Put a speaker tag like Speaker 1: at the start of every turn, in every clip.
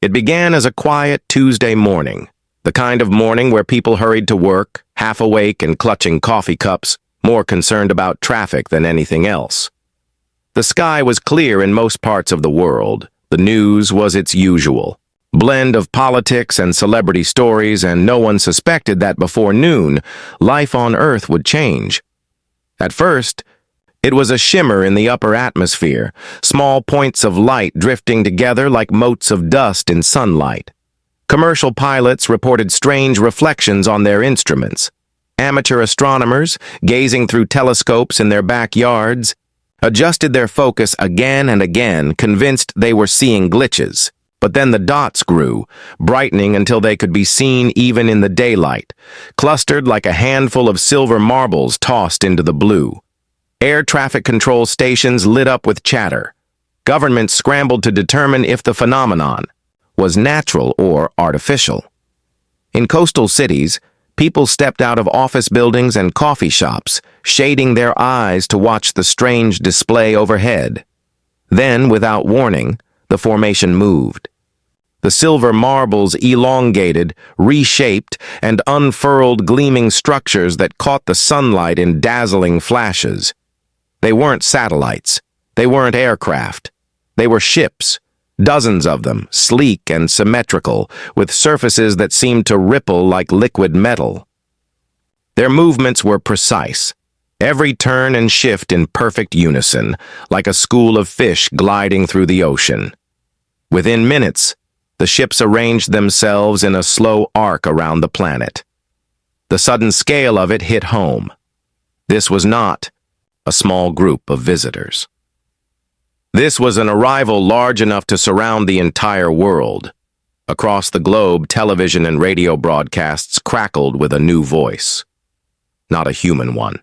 Speaker 1: It began as a quiet Tuesday morning, the kind of morning where people hurried to work, half awake and clutching coffee cups, more concerned about traffic than anything else. The sky was clear in most parts of the world. The news was its usual blend of politics and celebrity stories, and no one suspected that before noon, life on Earth would change. At first, it was a shimmer in the upper atmosphere, small points of light drifting together like motes of dust in sunlight. Commercial pilots reported strange reflections on their instruments. Amateur astronomers, gazing through telescopes in their backyards, adjusted their focus again and again, convinced they were seeing glitches. But then the dots grew, brightening until they could be seen even in the daylight, clustered like a handful of silver marbles tossed into the blue. Air traffic control stations lit up with chatter. Governments scrambled to determine if the phenomenon was natural or artificial. In coastal cities, people stepped out of office buildings and coffee shops, shading their eyes to watch the strange display overhead. Then, without warning, the formation moved. The silver marbles elongated, reshaped, and unfurled gleaming structures that caught the sunlight in dazzling flashes. They weren't satellites. They weren't aircraft. They were ships, dozens of them, sleek and symmetrical, with surfaces that seemed to ripple like liquid metal. Their movements were precise, every turn and shift in perfect unison, like a school of fish gliding through the ocean. Within minutes, the ships arranged themselves in a slow arc around the planet. The sudden scale of it hit home. This was not a small group of visitors. This was an arrival large enough to surround the entire world. Across the globe, television and radio broadcasts crackled with a new voice. Not a human one.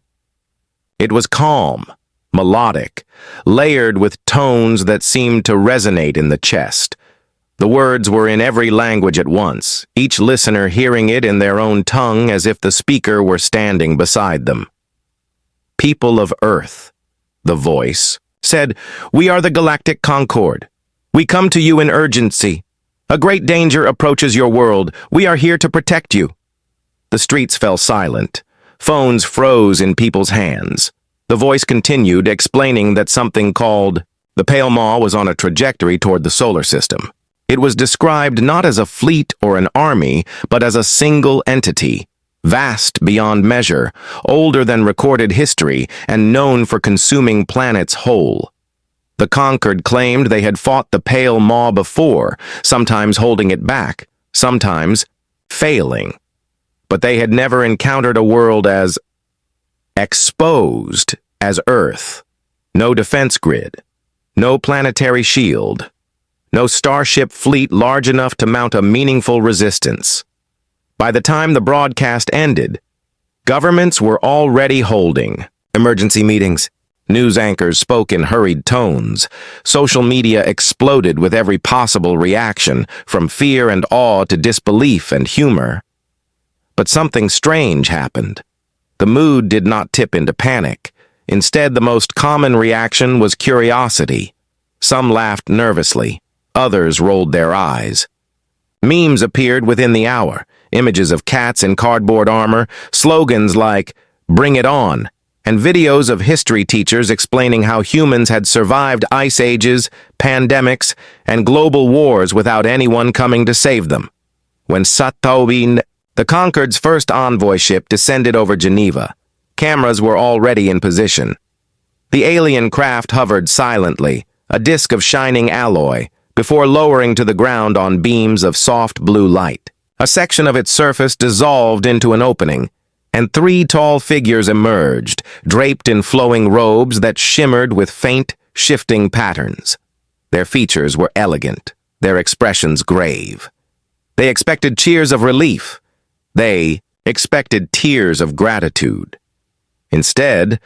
Speaker 1: It was calm, melodic, layered with tones that seemed to resonate in the chest. The words were in every language at once, each listener hearing it in their own tongue as if the speaker were standing beside them. People of Earth, the voice said, "We are the Galactic Concord. We come to you in urgency. A great danger approaches your world. We are here to protect you." The streets fell silent. Phones froze in people's hands. The voice continued, explaining that something called the Pale Maw was on a trajectory toward the solar system. It was described not as a fleet or an army, but as a single entity, vast beyond measure, older than recorded history, and known for consuming planets whole. The Conquered claimed they had fought the Pale Maw before, sometimes holding it back, sometimes failing. But they had never encountered a world as exposed as Earth. No defense grid, no planetary shield, no starship fleet large enough to mount a meaningful resistance. By the time the broadcast ended, governments were already holding emergency meetings. News anchors spoke in hurried tones. Social media exploded with every possible reaction, from fear and awe to disbelief and humor. But something strange happened. The mood did not tip into panic. Instead, the most common reaction was curiosity. Some laughed nervously. Others rolled their eyes. Memes appeared within the hour. Images of cats in cardboard armor, slogans like, "Bring it on," and videos of history teachers explaining how humans had survived ice ages, pandemics, and global wars without anyone coming to save them. When Starbound, the Conquered's first envoy ship, descended over Geneva, cameras were already in position. The alien craft hovered silently, a disk of shining alloy, before lowering to the ground on beams of soft blue light. A section of its surface dissolved into an opening, and 3 tall figures emerged, draped in flowing robes that shimmered with faint, shifting patterns. Their features were elegant, their expressions grave. They expected cheers of relief. They expected tears of gratitude. Instead,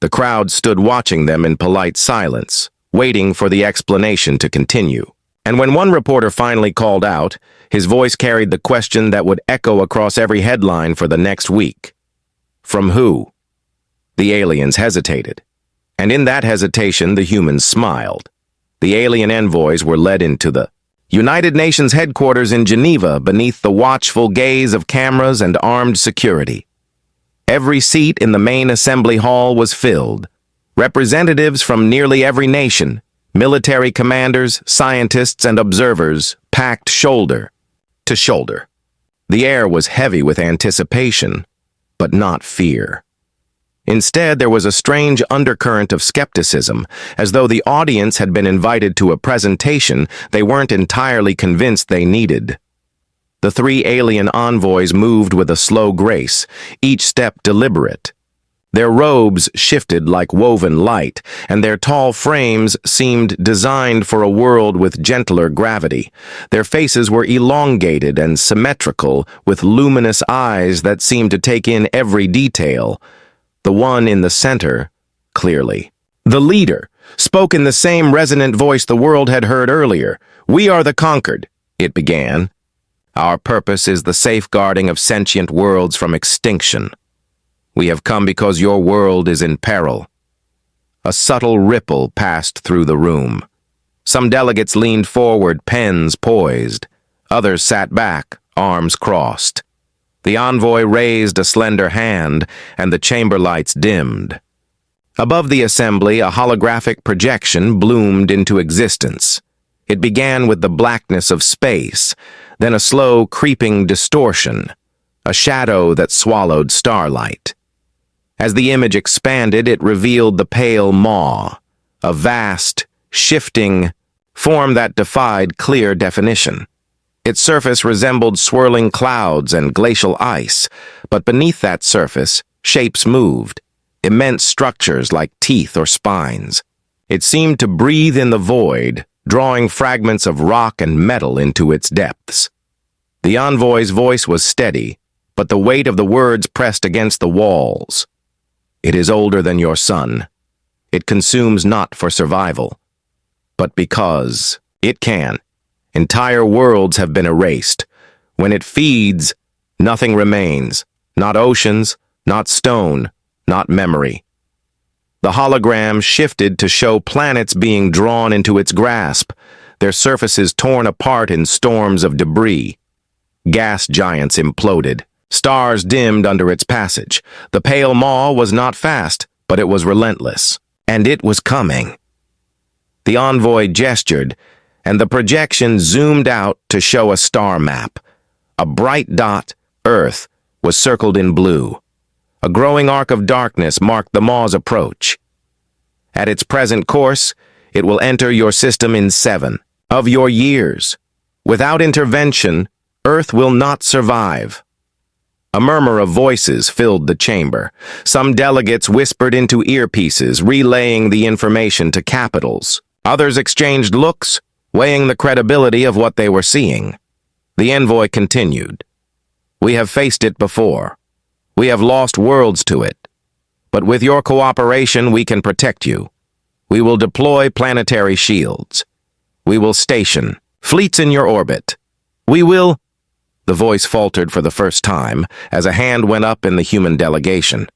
Speaker 1: the crowd stood watching them in polite silence, waiting for the explanation to continue. And when one reporter finally called out, his voice carried the question that would echo across every headline for the next week. From who? The aliens hesitated. And in that hesitation, the humans smiled. The alien envoys were led into the United Nations headquarters in Geneva beneath the watchful gaze of cameras and armed security. Every seat in the main assembly hall was filled. Representatives from nearly every nation, military commanders, scientists, and observers packed shoulder to shoulder. The air was heavy with anticipation, but not fear. Instead, there was a strange undercurrent of skepticism, as though the audience had been invited to a presentation they weren't entirely convinced they needed. The three alien envoys moved with a slow grace, each step deliberate. Their robes shifted like woven light, and their tall frames seemed designed for a world with gentler gravity. Their faces were elongated and symmetrical, with luminous eyes that seemed to take in every detail. The one in the center, clearly. The leader spoke in the same resonant voice the world had heard earlier. "We are the conquered," it began. "Our purpose is the safeguarding of sentient worlds from extinction. We have come because your world is in peril." A subtle ripple passed through the room. Some delegates leaned forward, pens poised. Others sat back, arms crossed. The envoy raised a slender hand, and the chamber lights dimmed. Above the assembly, a holographic projection bloomed into existence. It began with the blackness of space, then a slow, creeping distortion, a shadow that swallowed starlight. As the image expanded, it revealed the pale maw, a vast, shifting form that defied clear definition. Its surface resembled swirling clouds and glacial ice, but beneath that surface, shapes moved, immense structures like teeth or spines. It seemed to breathe in the void, drawing fragments of rock and metal into its depths. The envoy's voice was steady, but the weight of the words pressed against the walls. "It is older than your sun. It consumes not for survival, but because it can. Entire worlds have been erased. When it feeds, nothing remains. Not oceans, not stone, not memory." The hologram shifted to show planets being drawn into its grasp, their surfaces torn apart in storms of debris. Gas giants imploded. Stars dimmed under its passage. The pale maw was not fast, but it was relentless. And it was coming. The envoy gestured, and the projection zoomed out to show a star map. A bright dot, Earth, was circled in blue. A growing arc of darkness marked the maw's approach. At its present course, it will enter your system in 7 of your years. Without intervention, Earth will not survive. A murmur of voices filled the chamber. Some delegates whispered into earpieces, relaying the information to capitals. Others exchanged looks, weighing the credibility of what they were seeing. The envoy continued. "We have faced it before. We have lost worlds to it. But with your cooperation, we can protect you. We will deploy planetary shields. We will station fleets in your orbit. We will—" The voice faltered for the first time as a hand went up in the human delegation.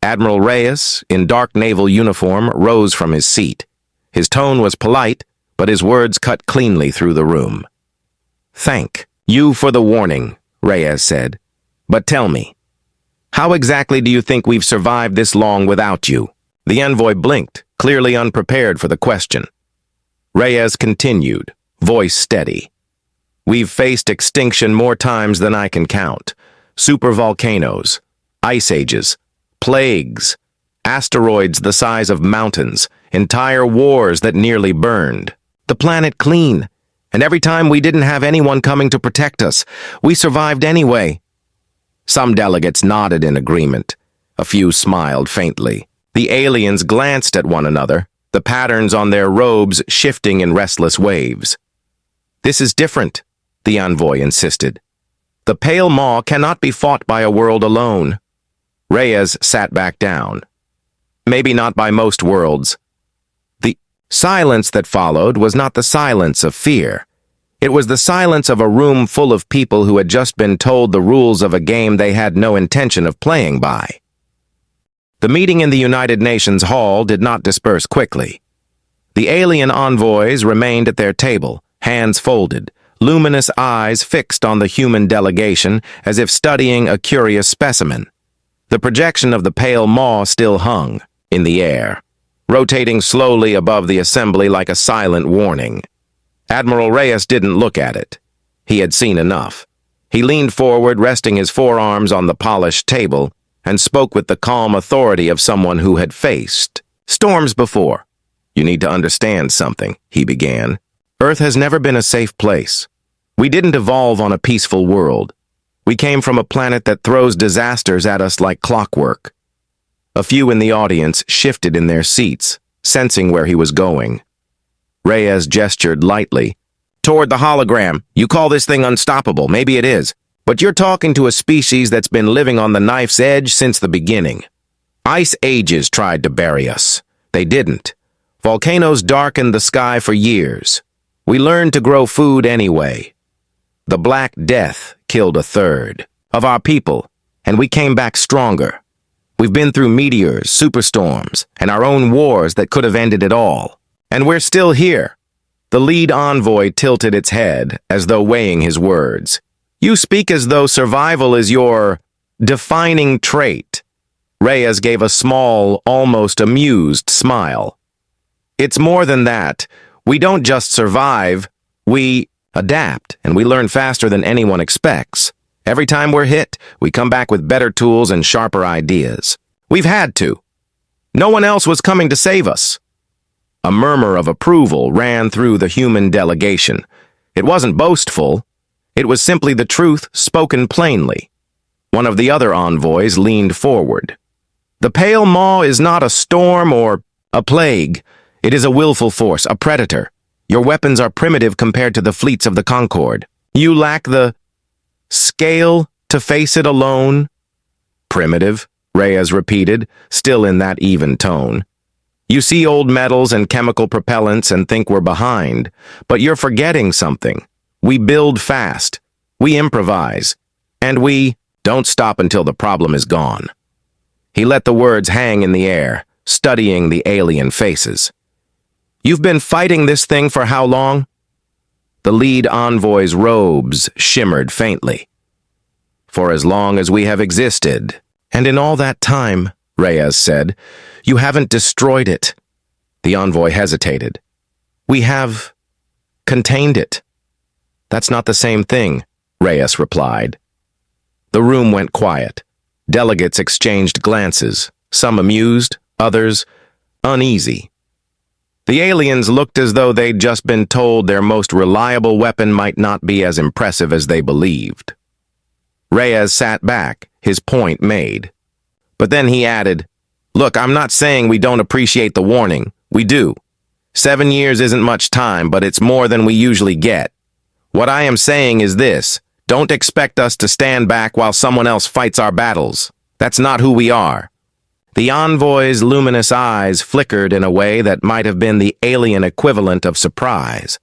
Speaker 1: Admiral Reyes, in dark naval uniform, rose from his seat. His tone was polite, but his words cut cleanly through the room. "Thank you for the warning," Reyes said. "But tell me, how exactly do you think we've survived this long without you?" The envoy blinked, clearly unprepared for the question. Reyes continued, voice steady. "We've faced extinction more times than I can count. Supervolcanoes, ice ages, plagues, asteroids the size of mountains, entire wars that nearly burned. The planet clean, and every time we didn't have anyone coming to protect us, we survived anyway." Some delegates nodded in agreement. A few smiled faintly. The aliens glanced at one another, the patterns on their robes shifting in restless waves. "This is different," the envoy insisted. "The pale maw cannot be fought by a world alone." Reyes sat back down. "Maybe not by most worlds." The silence that followed was not the silence of fear. It was the silence of a room full of people who had just been told the rules of a game they had no intention of playing by. The meeting in the United Nations Hall did not disperse quickly. The alien envoys remained at their table, hands folded, luminous eyes fixed on the human delegation as if studying a curious specimen. The projection of the pale maw still hung in the air, rotating slowly above the assembly like a silent warning. Admiral Reyes didn't look at it. He had seen enough. He leaned forward, resting his forearms on the polished table, and spoke with the calm authority of someone who had faced storms before. "You need to understand something," he began. "Earth has never been a safe place. We didn't evolve on a peaceful world. We came from a planet that throws disasters at us like clockwork." A few in the audience shifted in their seats, sensing where he was going. Reyes gestured lightly. "Toward the hologram. You call this thing unstoppable. Maybe it is. But you're talking to a species that's been living on the knife's edge since the beginning. Ice ages tried to bury us. They didn't. Volcanoes darkened the sky for years. We learned to grow food anyway. The Black Death killed a third of our people, and we came back stronger. We've been through meteors, superstorms, and our own wars that could have ended it all. And we're still here." The lead envoy tilted its head, as though weighing his words. "You speak as though survival is your defining trait." Reyes gave a small, almost amused smile. "It's more than that. We don't just survive, we adapt, and we learn faster than anyone expects. Every time we're hit, we come back with better tools and sharper ideas. We've had to. No one else was coming to save us." A murmur of approval ran through the human delegation. It wasn't boastful. It was simply the truth spoken plainly. One of the other envoys leaned forward. "The Pale Maw is not a storm or a plague. It is a willful force, a predator. Your weapons are primitive compared to the fleets of the Concord. You lack the scale to face it alone." "Primitive," Reyes repeated, still in that even tone. "You see old metals and chemical propellants and think we're behind, but you're forgetting something. We build fast, we improvise, and we don't stop until the problem is gone." He let the words hang in the air, studying the alien faces. "You've been fighting this thing for how long?" The lead envoy's robes shimmered faintly. "For as long as we have existed. And in all that time," Reyes said, "you haven't destroyed it." The envoy hesitated. "We have contained it." "That's not the same thing," Reyes replied. The room went quiet. Delegates exchanged glances, some amused, others uneasy. The aliens looked as though they'd just been told their most reliable weapon might not be as impressive as they believed. Reyes sat back, his point made. But then he added, "Look, I'm not saying we don't appreciate the warning. We do. 7 years isn't much time, but it's more than we usually get. What I am saying is this: don't expect us to stand back while someone else fights our battles. That's not who we are." The envoy's luminous eyes flickered in a way that might have been the alien equivalent of surprise.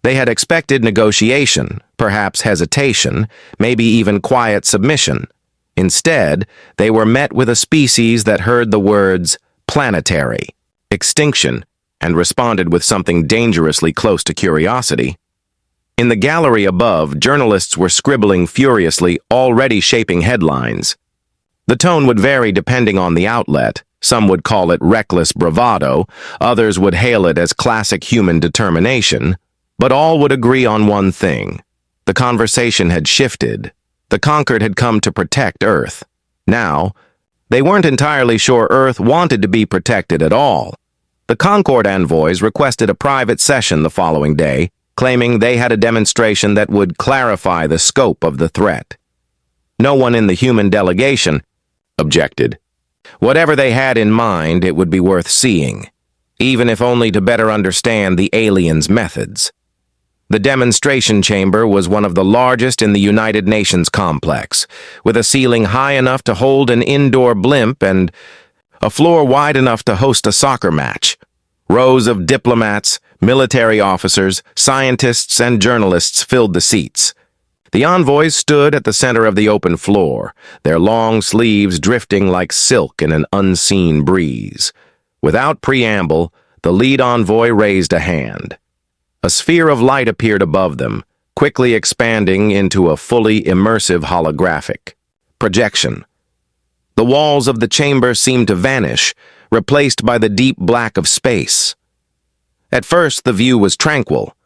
Speaker 1: They had expected negotiation, perhaps hesitation, maybe even quiet submission. Instead, they were met with a species that heard the words planetary, extinction, and responded with something dangerously close to curiosity. In the gallery above, journalists were scribbling furiously, already shaping headlines. The tone would vary depending on the outlet. Some would call it reckless bravado, others would hail it as classic human determination, but all would agree on one thing. The conversation had shifted. The Conquered had come to protect Earth. Now, they weren't entirely sure Earth wanted to be protected at all. The Concord envoys requested a private session the following day, claiming they had a demonstration that would clarify the scope of the threat. No one in the human delegation objected. Whatever they had in mind, it would be worth seeing, even if only to better understand the aliens' methods. The demonstration chamber was one of the largest in the United Nations complex, with a ceiling high enough to hold an indoor blimp and a floor wide enough to host a soccer match. Rows of diplomats, military officers, scientists, and journalists filled the seats. The envoys stood at the center of the open floor, their long sleeves drifting like silk in an unseen breeze. Without preamble, the lead envoy raised a hand. A sphere of light appeared above them, quickly expanding into a fully immersive holographic projection. The walls of the chamber seemed to vanish, replaced by the deep black of space. At first, the view was tranquil.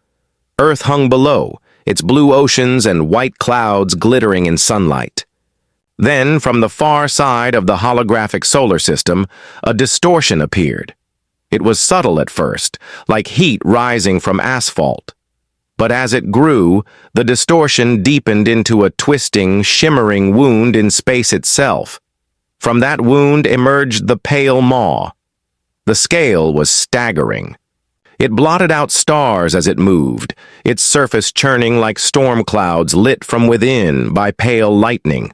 Speaker 1: Earth hung below, its blue oceans and white clouds glittering in sunlight. Then, from the far side of the holographic solar system, a distortion appeared. It was subtle at first, like heat rising from asphalt. But as it grew, the distortion deepened into a twisting, shimmering wound in space itself. From that wound emerged the pale maw. The scale was staggering. It blotted out stars as it moved, its surface churning like storm clouds lit from within by pale lightning.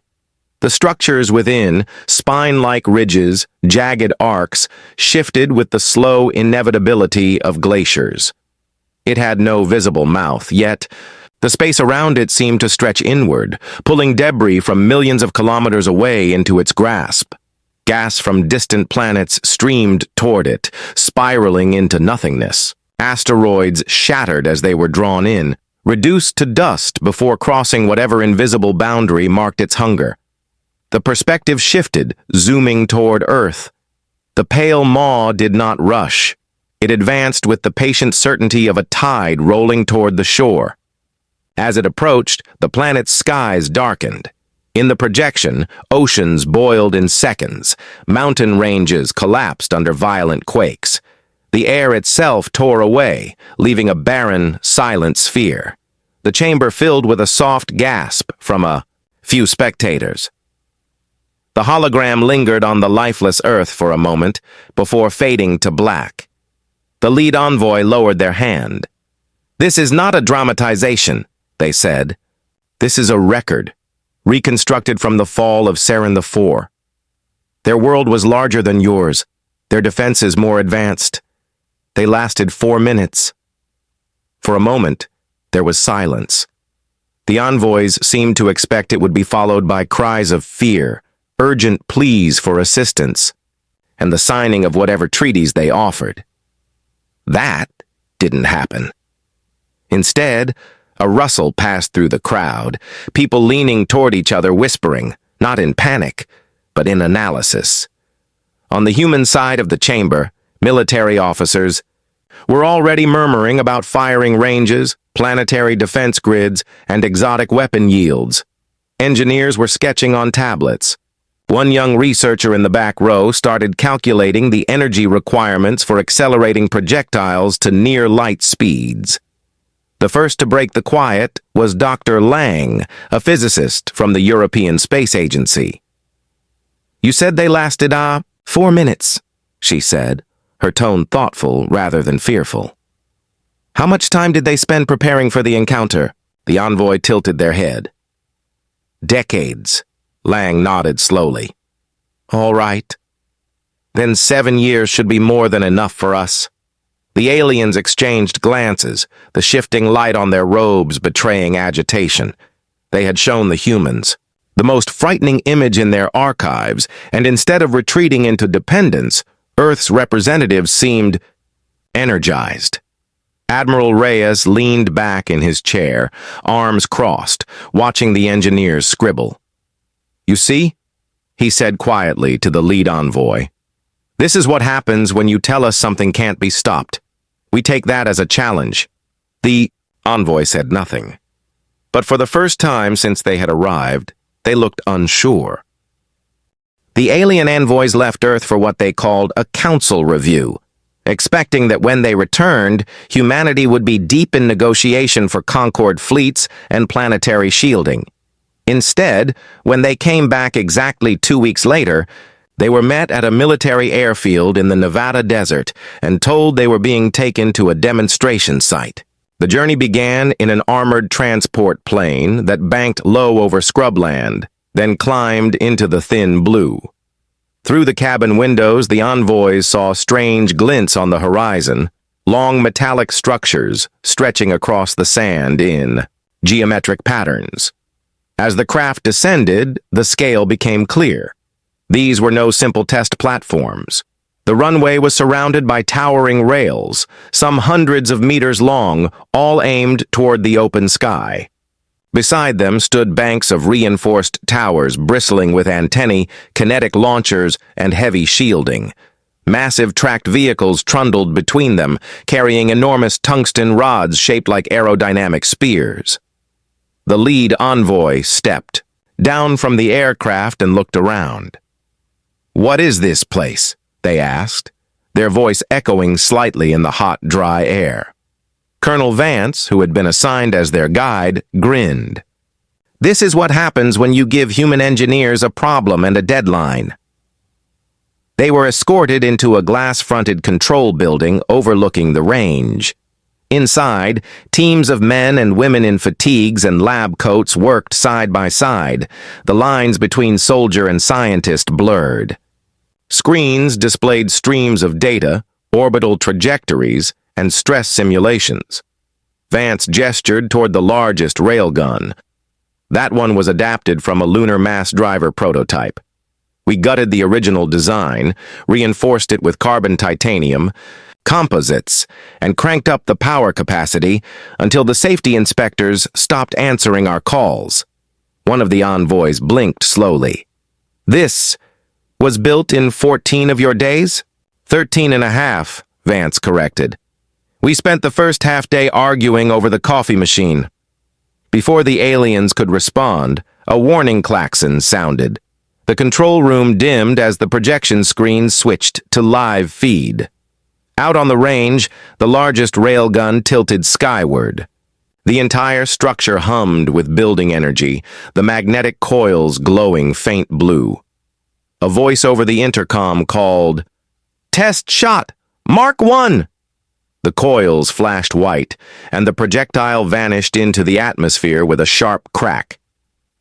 Speaker 1: The structures within, spine-like ridges, jagged arcs, shifted with the slow inevitability of glaciers. It had no visible mouth, yet the space around it seemed to stretch inward, pulling debris from millions of kilometers away into its grasp. Gas from distant planets streamed toward it, spiraling into nothingness. Asteroids shattered as they were drawn in, reduced to dust before crossing whatever invisible boundary marked its hunger. The perspective shifted, zooming toward Earth. The pale maw did not rush. It advanced with the patient certainty of a tide rolling toward the shore. As it approached, the planet's skies darkened. In the projection, oceans boiled in seconds. Mountain ranges collapsed under violent quakes. The air itself tore away, leaving a barren, silent sphere. The chamber filled with a soft gasp from a few spectators. The hologram lingered on the lifeless Earth for a moment, before fading to black. The lead envoy lowered their hand. "This is not a dramatization," they said. "This is a record, reconstructed from the fall of Saren IV. Their world was larger than yours, their defenses more advanced. They lasted 4 minutes. For a moment, there was silence. The envoys seemed to expect it would be followed by cries of fear, urgent pleas for assistance, and the signing of whatever treaties they offered. That didn't happen. Instead, a rustle passed through the crowd, people leaning toward each other whispering, not in panic, but in analysis. On the human side of the chamber, military officers were already murmuring about firing ranges, planetary defense grids, and exotic weapon yields. Engineers were sketching on tablets. One young researcher in the back row started calculating the energy requirements for accelerating projectiles to near light speeds. The first to break the quiet was Dr. Lang, a physicist from the European Space Agency. "You said they lasted, 4 minutes," she said, her tone thoughtful rather than fearful. "How much time did they spend preparing for the encounter?" The envoy tilted their head. "Decades," Lang nodded slowly. "All right. Then 7 years should be more than enough for us." The aliens exchanged glances, the shifting light on their robes betraying agitation. They had shown the humans the most frightening image in their archives, and instead of retreating into dependence, Earth's representatives seemed energized. Admiral Reyes leaned back in his chair, arms crossed, watching the engineers scribble. "You see?" he said quietly to the lead envoy. "This is what happens when you tell us something can't be stopped. We take that as a challenge." The envoy said nothing. But for the first time since they had arrived, they looked unsure. The alien envoys left Earth for what they called a council review, expecting that when they returned, humanity would be deep in negotiation for Concord fleets and planetary shielding. Instead, when they came back exactly 2 weeks later, they were met at a military airfield in the Nevada desert and told they were being taken to a demonstration site. The journey began in an armored transport plane that banked low over scrubland, then climbed into the thin blue. Through the cabin windows, the envoys saw strange glints on the horizon, long metallic structures stretching across the sand in geometric patterns. As the craft descended, the scale became clear. These were no simple test platforms. The runway was surrounded by towering rails, some hundreds of meters long, all aimed toward the open sky. Beside them stood banks of reinforced towers bristling with antennae, kinetic launchers, and heavy shielding. Massive tracked vehicles trundled between them, carrying enormous tungsten rods shaped like aerodynamic spears. The lead envoy stepped down from the aircraft and looked around. "What is this place?" they asked, their voice echoing slightly in the hot, dry air. Colonel Vance, who had been assigned as their guide, grinned. "This is what happens when you give human engineers a problem and a deadline." They were escorted into a glass-fronted control building overlooking the range. Inside, teams of men and women in fatigues and lab coats worked side by side, the lines between soldier and scientist blurred. Screens displayed streams of data, orbital trajectories, and stress simulations. Vance gestured toward the largest railgun. That one was adapted from a lunar mass driver prototype. We gutted the original design, reinforced it with carbon titanium, composites, and cranked up the power capacity until the safety inspectors stopped answering our calls. One of the envoys blinked slowly. "This was built in 14 of your days?" 13 and a half, Vance corrected. "We spent the first half-day arguing over the coffee machine." Before the aliens could respond, a warning klaxon sounded. The control room dimmed as the projection screen switched to live feed. Out on the range, the largest railgun tilted skyward. The entire structure hummed with building energy, the magnetic coils glowing faint blue. A voice over the intercom called, "Test shot! Mark 1!" The coils flashed white, and the projectile vanished into the atmosphere with a sharp crack.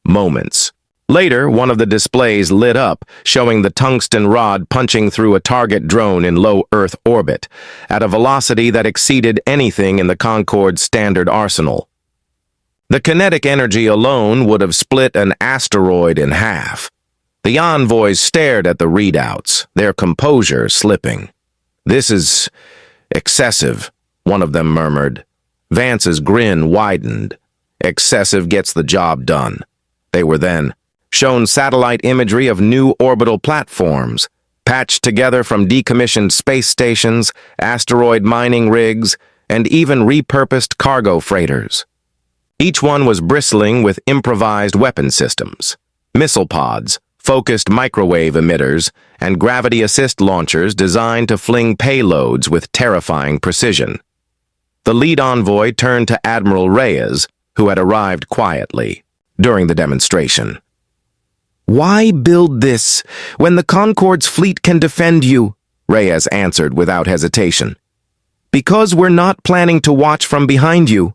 Speaker 1: Moments later, one of the displays lit up, showing the tungsten rod punching through a target drone in low Earth orbit, at a velocity that exceeded anything in the Concorde's standard arsenal. The kinetic energy alone would have split an asteroid in half. The envoys stared at the readouts, their composure slipping. "This is excessive," one of them murmured. Vance's grin widened. "Excessive gets the job done." They were then shown satellite imagery of new orbital platforms, patched together from decommissioned space stations, asteroid mining rigs, and even repurposed cargo freighters. Each one was bristling with improvised weapon systems, missile pods, focused microwave emitters, and gravity assist launchers designed to fling payloads with terrifying precision. The lead envoy turned to Admiral Reyes, who had arrived quietly during the demonstration. "Why build this when the Concorde's fleet can defend you?" Reyes answered without hesitation. "Because we're not planning to watch from behind you.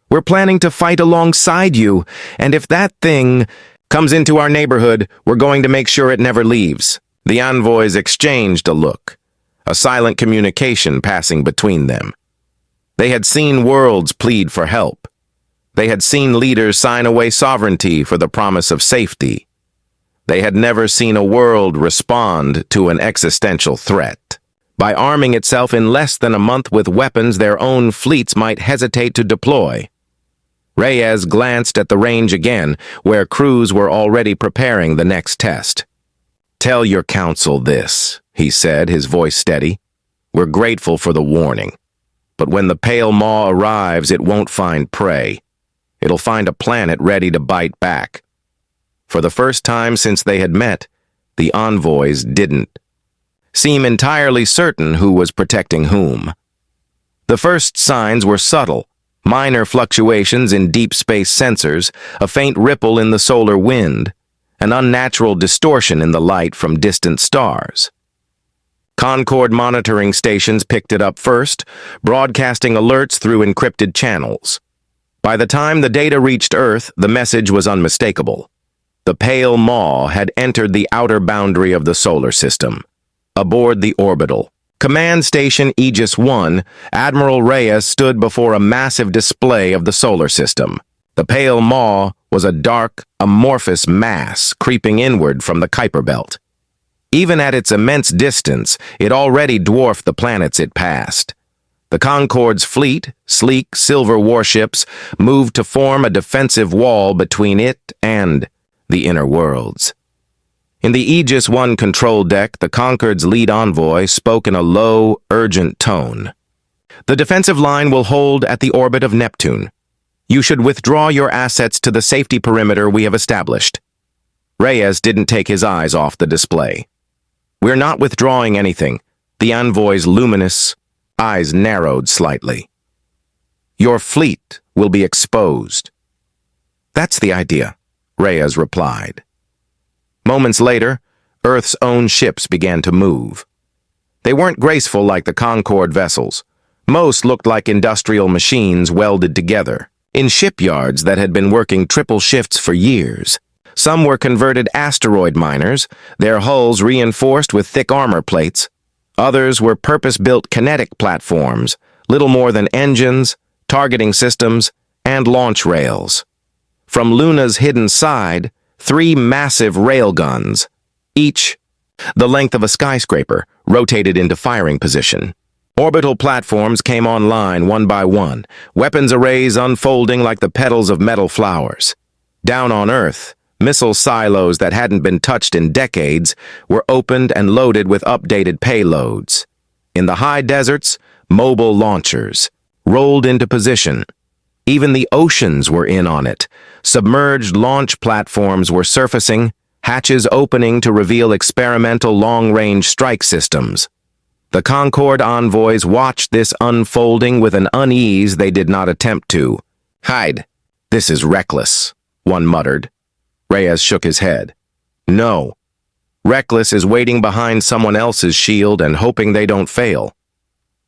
Speaker 1: We're planning to fight alongside you, and if that thing comes into our neighborhood, we're going to make sure it never leaves." The envoys exchanged a look, a silent communication passing between them. They had seen worlds plead for help. They had seen leaders sign away sovereignty for the promise of safety. They had never seen a world respond to an existential threat by arming itself in less than a month with weapons their own fleets might hesitate to deploy. Reyes glanced at the range again, where crews were already preparing the next test. "Tell your council this," he said, his voice steady. "We're grateful for the warning. But when the pale maw arrives, it won't find prey. It'll find a planet ready to bite back." For the first time since they had met, the envoys didn't seem entirely certain who was protecting whom. The first signs were subtle, minor fluctuations in deep space sensors, a faint ripple in the solar wind, an unnatural distortion in the light from distant stars. Concorde monitoring stations picked it up first, broadcasting alerts through encrypted channels. By the time the data reached Earth, the message was unmistakable. The pale maw had entered the outer boundary of the solar system. Aboard the orbital Command Station Aegis 1, Admiral Reyes stood before a massive display of the solar system. The pale maw was a dark, amorphous mass creeping inward from the Kuiper Belt. Even at its immense distance, it already dwarfed the planets it passed. The Concorde's fleet, sleek silver warships, moved to form a defensive wall between it and the inner worlds. In the Aegis I control deck, the Concorde's lead envoy spoke in a low, urgent tone. The defensive line will hold at the orbit of Neptune. You should withdraw your assets to the safety perimeter we have established. Reyes didn't take his eyes off the display. We're not withdrawing anything. The envoy's luminous eyes narrowed slightly. Your fleet will be exposed. That's the idea, Reyes replied. Moments later, Earth's own ships began to move. They weren't graceful like the Concorde vessels. Most looked like industrial machines welded together, in shipyards that had been working triple shifts for years. Some were converted asteroid miners, their hulls reinforced with thick armor plates. Others were purpose-built kinetic platforms, little more than engines, targeting systems, and launch rails. From Luna's hidden side, 3 massive railguns, each the length of a skyscraper, rotated into firing position. Orbital platforms came online one by one, weapons arrays unfolding like the petals of metal flowers. Down on Earth, missile silos that hadn't been touched in decades were opened and loaded with updated payloads. In the high deserts, mobile launchers rolled into position. Even the oceans were in on it. Submerged launch platforms were surfacing, hatches opening to reveal experimental long-range strike systems. The Concorde envoys watched this unfolding with an unease they did not attempt to. "Hide. This is reckless," one muttered. Reyes shook his head. "No. Reckless is waiting behind someone else's shield and hoping they don't fail."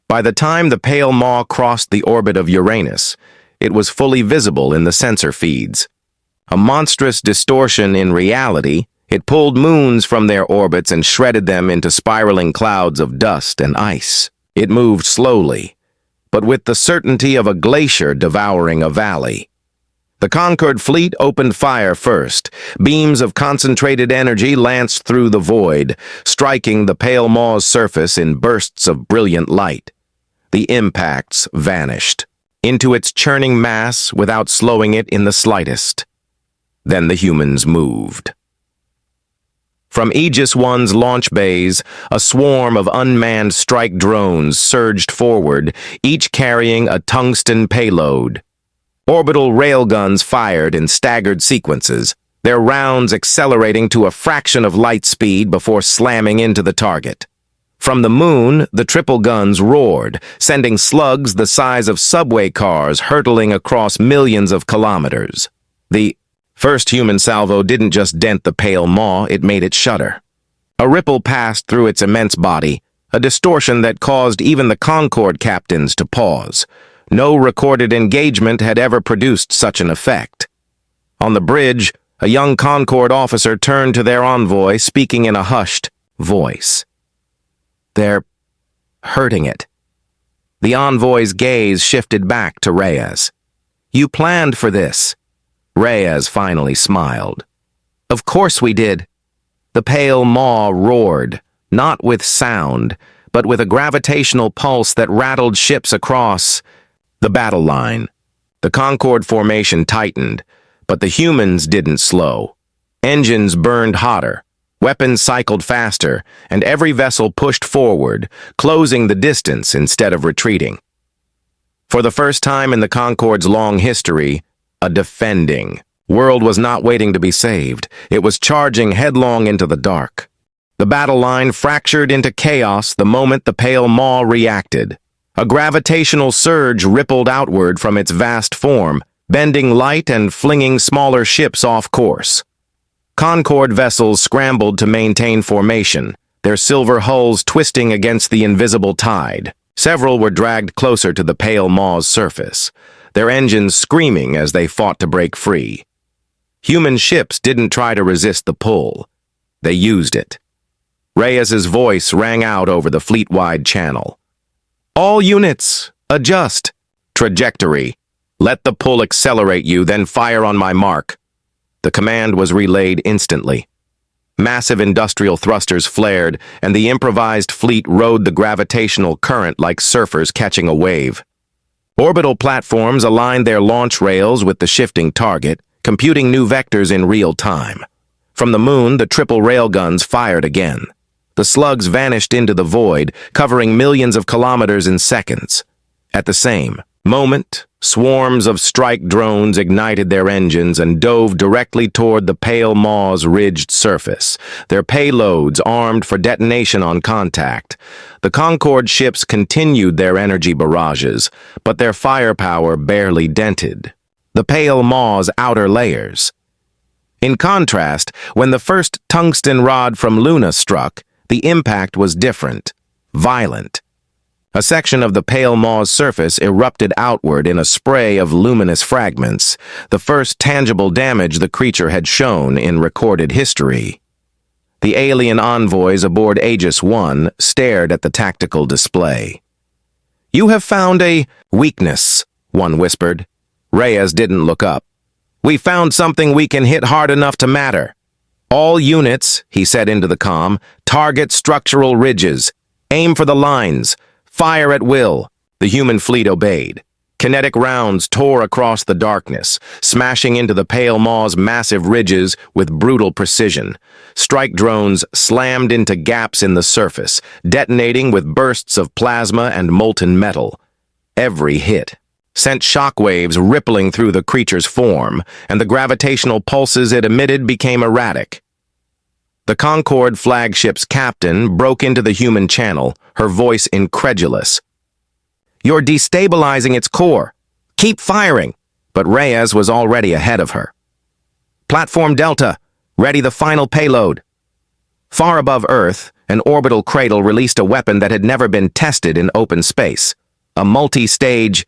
Speaker 1: By the time the pale maw crossed the orbit of Uranus, it was fully visible in the sensor feeds. A monstrous distortion in reality, it pulled moons from their orbits and shredded them into spiraling clouds of dust and ice. It moved slowly, but with the certainty of a glacier devouring a valley. The Concorde fleet opened fire first. Beams of concentrated energy lanced through the void, striking the pale maw's surface in bursts of brilliant light. The impacts vanished into its churning mass without slowing it in the slightest. Then the humans moved. From Aegis I's launch bays, a swarm of unmanned strike drones surged forward, each carrying a tungsten payload. Orbital railguns fired in staggered sequences, their rounds accelerating to a fraction of light speed before slamming into the target. From the moon, the triple guns roared, sending slugs the size of subway cars hurtling across millions of kilometers. The first human salvo didn't just dent the pale maw, it made it shudder. A ripple passed through its immense body, a distortion that caused even the Concorde captains to pause. No recorded engagement had ever produced such an effect. On the bridge, a young Concorde officer turned to their envoy, speaking in a hushed voice. "They're hurting it." The envoy's gaze shifted back to Reyes. "You planned for this." Reyes finally smiled. "Of course we did." The pale maw roared, not with sound, but with a gravitational pulse that rattled ships across the battle line. The Concorde formation tightened, but the humans didn't slow. Engines burned hotter, weapons cycled faster, and every vessel pushed forward, closing the distance instead of retreating. For the first time in the Concorde's long history, a defending world was not waiting to be saved. It was charging headlong into the dark. The battle line fractured into chaos the moment the pale maw reacted. A gravitational surge rippled outward from its vast form, bending light and flinging smaller ships off course. Concorde vessels scrambled to maintain formation, their silver hulls twisting against the invisible tide. Several were dragged closer to the pale maw's surface, their engines screaming as they fought to break free. Human ships didn't try to resist the pull. They used it. Reyes's voice rang out over the fleet-wide channel. "All units, adjust. Trajectory. Let the pull accelerate you, then fire on my mark." The command was relayed instantly. Massive industrial thrusters flared, and the improvised fleet rode the gravitational current like surfers catching a wave. Orbital platforms aligned their launch rails with the shifting target, computing new vectors in real time. From the moon, the triple railguns fired again. The slugs vanished into the void, covering millions of kilometers in seconds. At the same moment, swarms of strike drones ignited their engines and dove directly toward the Pale Maw's ridged surface, their payloads armed for detonation on contact. The Concorde ships continued their energy barrages, but their firepower barely dented the Pale Maw's outer layers. In contrast, when the first tungsten rod from Luna struck, the impact was different, violent. A section of the Pale Maw's surface erupted outward in a spray of luminous fragments, the first tangible damage the creature had shown in recorded history. The alien envoys aboard Aegis 1 stared at the tactical display. "You have found a weakness," one whispered. Reyes didn't look up. "We found something we can hit hard enough to matter. All units," he said into the comm, "target structural ridges. Aim for the lines. Fire at will." The human fleet obeyed. Kinetic rounds tore across the darkness, smashing into the Pale Maw's massive ridges with brutal precision. Strike drones slammed into gaps in the surface, detonating with bursts of plasma and molten metal. Every hit sent shockwaves rippling through the creature's form, and the gravitational pulses it emitted became erratic. The Concorde flagship's captain broke into the human channel, her voice incredulous. "You're destabilizing its core. Keep firing." But Reyes was already ahead of her. "Platform Delta, ready the final payload." Far above Earth, an orbital cradle released a weapon that had never been tested in open space. A multi-stage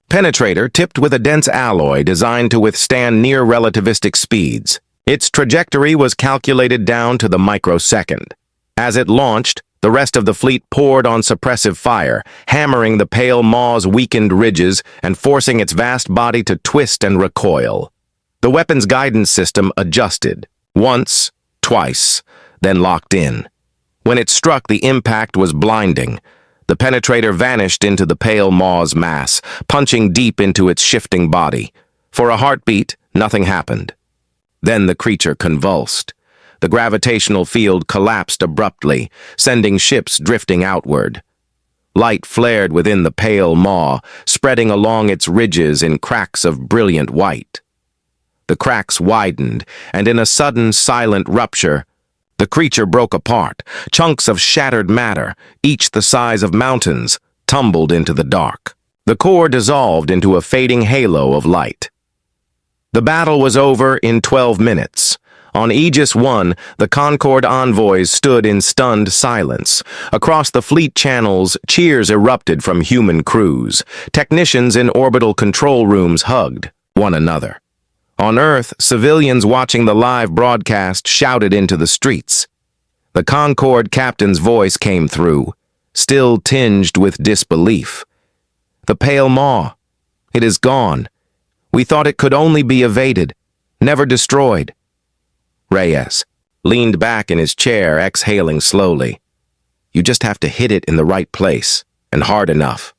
Speaker 1: penetrator tipped with a dense alloy designed to withstand near-relativistic speeds. Its trajectory was calculated down to the microsecond. As it launched, the rest of the fleet poured on suppressive fire, hammering the Pale Maw's weakened ridges and forcing its vast body to twist and recoil. The weapon's guidance system adjusted, once, twice, then locked in. When it struck, the impact was blinding. The penetrator vanished into the Pale Maw's mass, punching deep into its shifting body. For a heartbeat, nothing happened. Then the creature convulsed. The gravitational field collapsed abruptly, sending ships drifting outward. Light flared within the Pale Maw, spreading along its ridges in cracks of brilliant white. The cracks widened, and in a sudden, silent rupture, the creature broke apart. Chunks of shattered matter, each the size of mountains, tumbled into the dark. The core dissolved into a fading halo of light. The battle was over in 12 minutes. On Aegis 1, the Concorde envoys stood in stunned silence. Across the fleet channels, cheers erupted from human crews. Technicians in orbital control rooms hugged one another. On Earth, civilians watching the live broadcast shouted into the streets. The Concorde captain's voice came through, still tinged with disbelief. "The Pale Maw. It is gone. We thought it could only be evaded, never destroyed." Reyes leaned back in his chair, exhaling slowly. "You just have to hit it in the right place, and hard enough."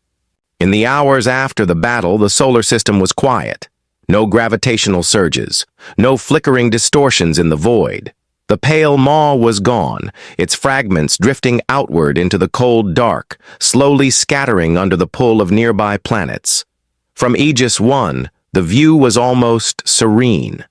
Speaker 1: In the hours after the battle, the solar system was quiet. No gravitational surges, no flickering distortions in the void. The Pale Maw was gone, its fragments drifting outward into the cold dark, slowly scattering under the pull of nearby planets. From Aegis 1, the view was almost serene.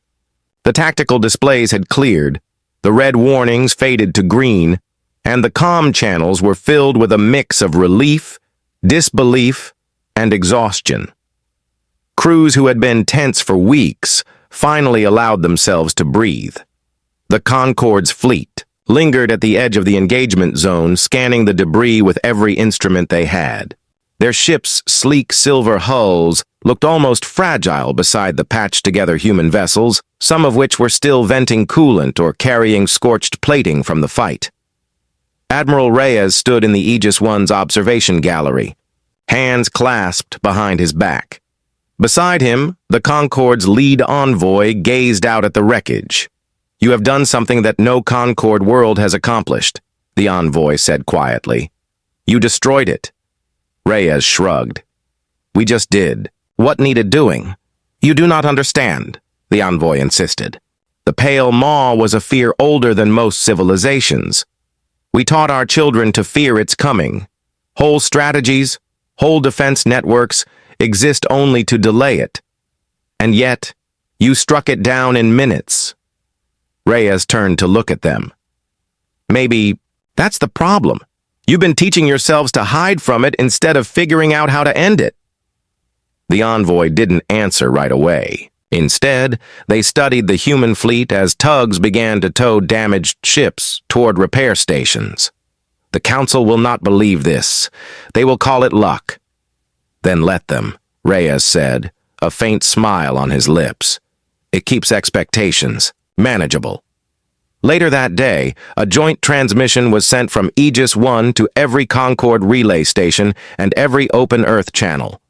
Speaker 1: The tactical displays had cleared, the red warnings faded to green, and the comm channels were filled with a mix of relief, disbelief, and exhaustion. Crews who had been tense for weeks finally allowed themselves to breathe. The Concorde's fleet lingered at the edge of the engagement zone, scanning the debris with every instrument they had. Their ships' sleek silver hulls looked almost fragile beside the patched-together human vessels, some of which were still venting coolant or carrying scorched plating from the fight. Admiral Reyes stood in the Aegis 1's observation gallery, hands clasped behind his back. Beside him, the Concorde's lead envoy gazed out at the wreckage. You have done something that no Concord world has accomplished, the envoy said quietly. You destroyed it. Reyes shrugged. We just did. What needed doing? You do not understand, the envoy insisted. The Pale Maw was a fear older than most civilizations. We taught our children to fear its coming. Whole strategies, whole defense networks exist only to delay it. And yet, you struck it down in minutes. Reyes turned to look at them. Maybe that's the problem. You've been teaching yourselves to hide from it instead of figuring out how to end it. The envoy didn't answer right away. Instead, they studied the human fleet as tugs began to tow damaged ships toward repair stations. The Council will not believe this. They will call it luck. Then let them, Reyes said, a faint smile on his lips. It keeps expectations manageable. Later that day, a joint transmission was sent from Aegis 1 to every Concord relay station and every open Earth channel.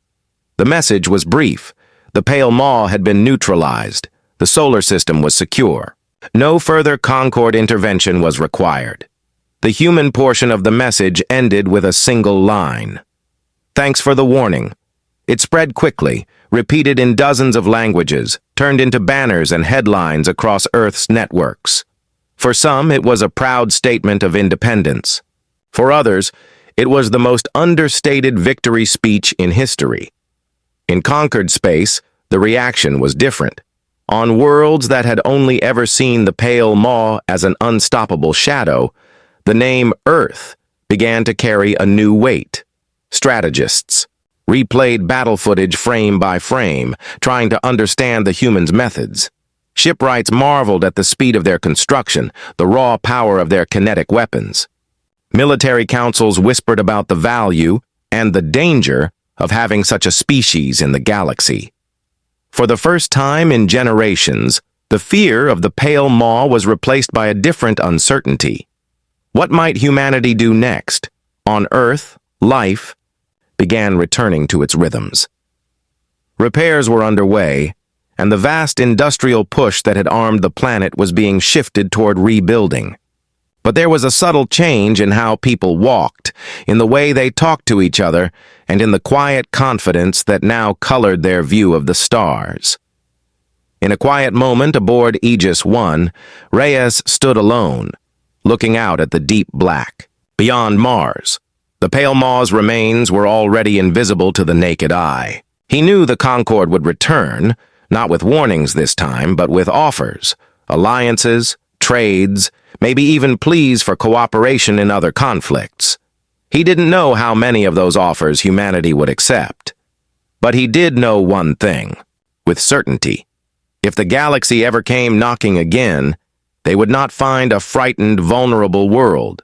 Speaker 1: The message was brief. The Pale Maw had been neutralized. The solar system was secure. No further Concord intervention was required. The human portion of the message ended with a single line. Thanks for the warning. It spread quickly, repeated in dozens of languages, turned into banners and headlines across Earth's networks. For some, it was a proud statement of independence. For others, it was the most understated victory speech in history. In conquered space, the reaction was different. On worlds that had only ever seen the Pale Maw as an unstoppable shadow, the name Earth began to carry a new weight. Strategists replayed battle footage frame by frame, trying to understand the humans' methods. Shipwrights marveled at the speed of their construction, the raw power of their kinetic weapons. Military councils whispered about the value and the danger of having such a species in the galaxy. For the first time in generations, the fear of the Pale Maw was replaced by a different uncertainty. What might humanity do next? On Earth, life began returning to its rhythms. Repairs were underway, and the vast industrial push that had armed the planet was being shifted toward rebuilding. But there was a subtle change in how people walked, in the way they talked to each other, and in the quiet confidence that now colored their view of the stars. In a quiet moment aboard Aegis 1, Reyes stood alone, looking out at the deep black. Beyond Mars, the Pale Maw's remains were already invisible to the naked eye. He knew the Concord would return, not with warnings this time, but with offers, alliances, trades, maybe even pleas for cooperation in other conflicts. He didn't know how many of those offers humanity would accept. But he did know one thing, with certainty. If the galaxy ever came knocking again, they would not find a frightened, vulnerable world.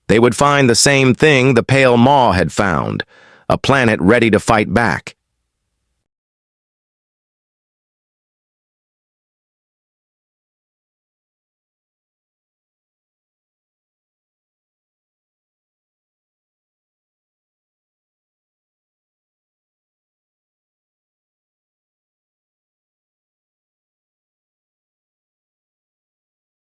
Speaker 1: They would find the same thing the Pale Maw had found, a planet ready to fight back,